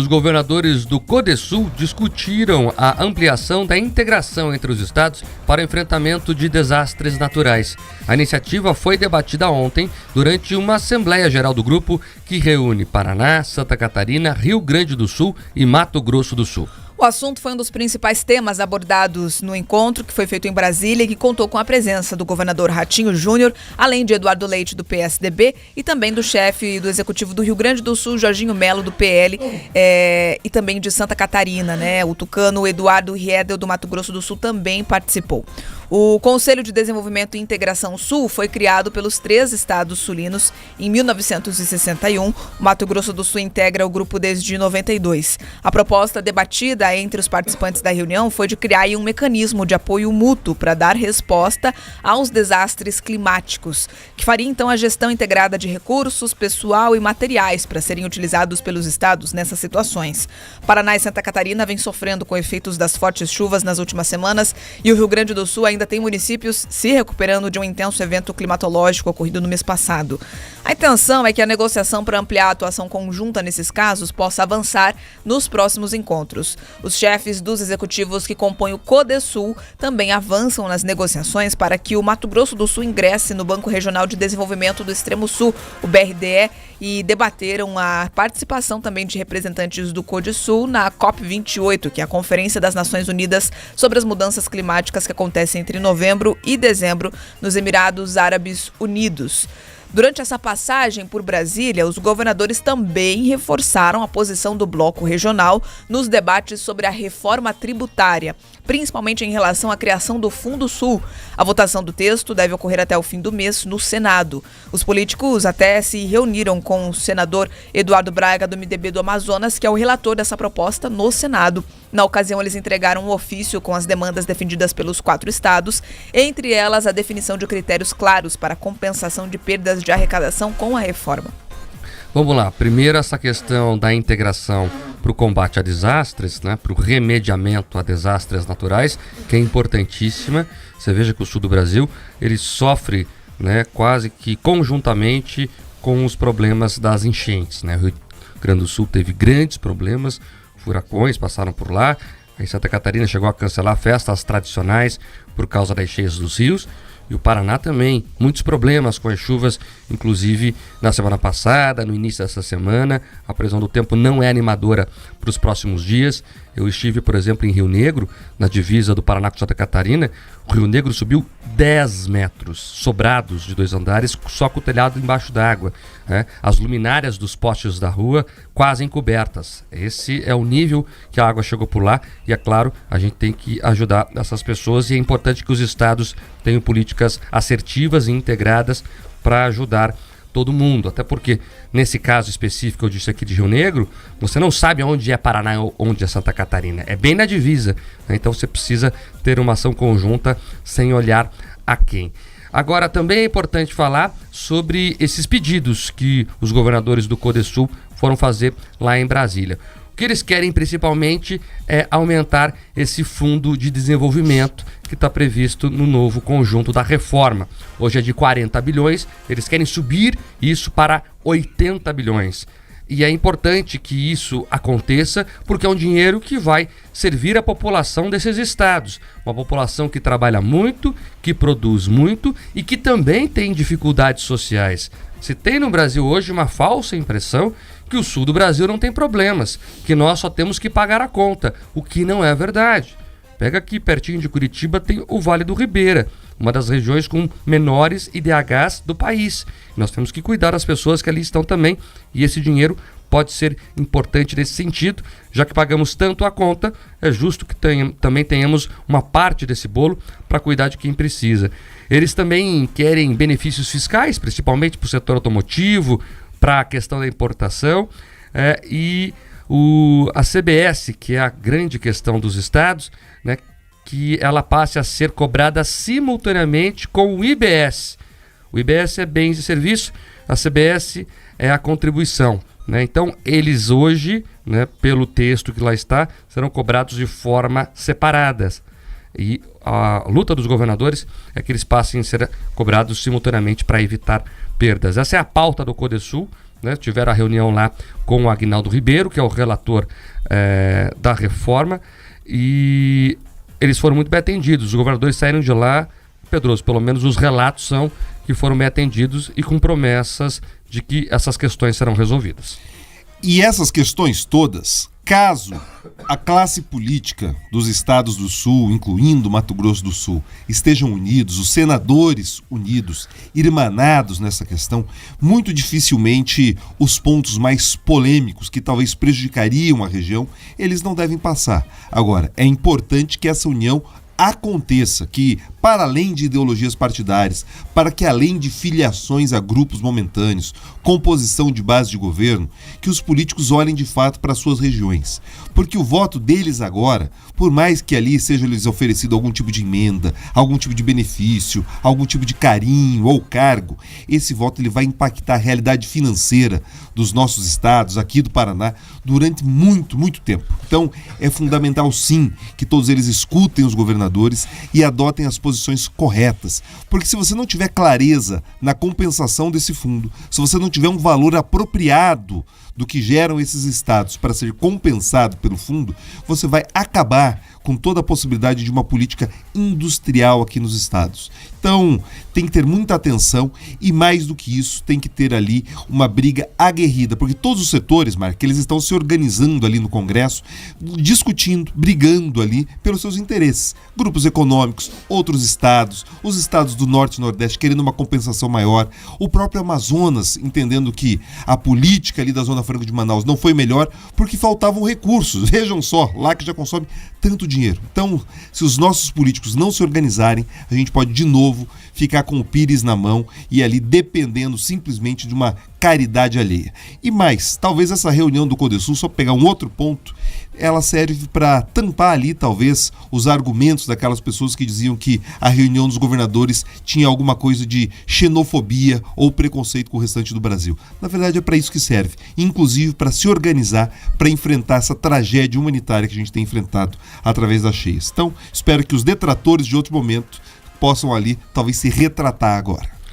Os governadores do CODESUL discutiram a ampliação da integração entre os estados para o enfrentamento de desastres naturais. A iniciativa foi debatida ontem durante uma Assembleia Geral do Grupo que reúne Paraná, Santa Catarina, Rio Grande do Sul e Mato Grosso do Sul. O assunto foi um dos principais temas abordados no encontro que foi feito em Brasília e que contou com a presença do governador Ratinho Júnior, além de Eduardo Leite, do PSDB, e também do chefe do Executivo do Rio Grande do Sul, Jorginho Melo, do PL, e também de Santa Catarina, né? O tucano Eduardo Riedel, do Mato Grosso do Sul, também participou. O Conselho de Desenvolvimento e Integração Sul foi criado pelos 3 estados sulinos em 1961. O Mato Grosso do Sul integra o grupo desde 92. A proposta debatida entre os participantes da reunião foi de criar um mecanismo de apoio mútuo para dar resposta aos desastres climáticos, que faria então a gestão integrada de recursos, pessoal e materiais para serem utilizados pelos estados nessas situações. Paraná e Santa Catarina vêm sofrendo com efeitos das fortes chuvas nas últimas semanas e o Rio Grande do Sul ainda tem municípios se recuperando de um intenso evento climatológico ocorrido no mês passado. A intenção é que a negociação para ampliar a atuação conjunta nesses casos possa avançar nos próximos encontros. Os chefes dos executivos que compõem o CODESUL também avançam nas negociações para que o Mato Grosso do Sul ingresse no Banco Regional de Desenvolvimento do Extremo Sul, o BRDE, e debateram a participação também de representantes do CODESUL na COP28, que é a Conferência das Nações Unidas sobre as Mudanças Climáticas que acontece entre novembro e dezembro nos Emirados Árabes Unidos. Durante essa passagem por Brasília, os governadores também reforçaram a posição do bloco regional nos debates sobre a reforma tributária, principalmente em relação à criação do Fundo Sul. A votação do texto deve ocorrer até o fim do mês no Senado. Os políticos até se reuniram com o senador Eduardo Braga, do MDB do Amazonas, que é o relator dessa proposta no Senado. Na ocasião, eles entregaram um ofício com as demandas defendidas pelos 4 estados, entre elas a definição de critérios claros para a compensação de perdas de arrecadação com a reforma. Vamos lá, primeiro essa questão da integração para o combate a desastres, né, para o remediamento a desastres naturais, que é importantíssima. Você veja que o sul do Brasil, ele sofre, né, quase que conjuntamente com os problemas das enchentes, né? O Rio Grande do Sul teve grandes problemas, furacões passaram por lá. Em Santa Catarina chegou a cancelar festas tradicionais por causa das cheias dos rios. E o Paraná também, muitos problemas com as chuvas, inclusive na semana passada, no início dessa semana. A previsão do tempo não é animadora para os próximos dias. Eu estive, por exemplo, em Rio Negro, na divisa do Paraná com Santa Catarina. O Rio Negro subiu 10 metros, sobrados de 2 andares, só com o telhado embaixo d'água, né? As luminárias dos postes da rua quase encobertas. Esse é o nível que a água chegou por lá e, é claro, a gente tem que ajudar essas pessoas e é importante que os estados tenham políticas assertivas e integradas para ajudar todo mundo, até porque nesse caso específico eu disse aqui de Rio Negro, você não sabe onde é Paraná ou onde é Santa Catarina, é bem na divisa, né? Então você precisa ter uma ação conjunta sem olhar a quem. Agora também é importante falar sobre esses pedidos que os governadores do CODESUL foram fazer lá em Brasília. O que eles querem principalmente é aumentar esse fundo de desenvolvimento que está previsto no novo conjunto da reforma. Hoje é de 40 bilhões, eles querem subir isso para 80 bilhões. E é importante que isso aconteça porque é um dinheiro que vai servir à população desses estados. Uma população que trabalha muito, que produz muito e que também tem dificuldades sociais. Se tem no Brasil hoje uma falsa impressão que o sul do Brasil não tem problemas, que nós só temos que pagar a conta, o que não é verdade. Pega aqui pertinho de Curitiba tem o Vale do Ribeira, uma das regiões com menores IDHs do país. Nós temos que cuidar das pessoas que ali estão também e esse dinheiro pode ser importante nesse sentido, já que pagamos tanto a conta, é justo que também tenhamos uma parte desse bolo para cuidar de quem precisa. Eles também querem benefícios fiscais, principalmente para o setor automotivo, para a questão da importação e a CBS, que é a grande questão dos estados, né, que ela passe a ser cobrada simultaneamente com o IBS. O IBS é bens e serviços, a CBS é a contribuição, né? Então, eles hoje, né, pelo texto que lá está, serão cobrados de forma separadas. E a luta dos governadores é que eles passem a ser cobrados simultaneamente para evitar perdas. Essa é a pauta do CODESUL, né? Tiveram a reunião lá com o Aguinaldo Ribeiro, que é o relator da reforma, e eles foram muito bem atendidos. Os governadores saíram de lá, Pedroso, pelo menos os relatos são que foram bem atendidos e com promessas de que essas questões serão resolvidas. E essas questões todas, caso a classe política dos estados do Sul, incluindo Mato Grosso do Sul, estejam unidos, os senadores unidos, irmanados nessa questão, muito dificilmente os pontos mais polêmicos, que talvez prejudicariam a região, eles não devem passar. Agora, é importante que essa união aconteça, que para além de ideologias partidárias, para que além de filiações a grupos momentâneos, composição de base de governo, que os políticos olhem de fato para suas regiões. Porque o voto deles agora, por mais que ali seja lhes oferecido algum tipo de emenda, algum tipo de benefício, algum tipo de carinho ou cargo, esse voto ele vai impactar a realidade financeira dos nossos estados, aqui do Paraná, durante muito, muito tempo. Então, é fundamental sim que todos eles escutem os governadores e adotem as posições corretas. Porque se você não tiver clareza na compensação desse fundo, se você não tiver um valor apropriado do que geram esses estados para ser compensado pelo fundo, você vai acabar com toda a possibilidade de uma política industrial aqui nos estados. Então, tem que ter muita atenção e, mais do que isso, tem que ter ali uma briga aguerrida, porque todos os setores, Marco, eles estão se organizando ali no Congresso, discutindo, brigando ali pelos seus interesses. Grupos econômicos, outros estados, os estados do Norte e Nordeste querendo uma compensação maior, o próprio Amazonas entendendo que a política ali da Zona Franca de Manaus não foi melhor porque faltavam recursos. Vejam só, lá que já consome tanto dinheiro. Então, se os nossos políticos não se organizarem, a gente pode de novo ficar com o pires na mão e ali dependendo simplesmente de uma caridade alheia. E mais, talvez essa reunião do Codesul, só pegar um outro ponto, ela serve para tampar ali talvez os argumentos daquelas pessoas que diziam que a reunião dos governadores tinha alguma coisa de xenofobia ou preconceito com o restante do Brasil. Na verdade é para isso que serve, inclusive para se organizar, para enfrentar essa tragédia humanitária que a gente tem enfrentado através das cheias. Então, espero que os detratores de outro momento possam ali talvez se retratar agora.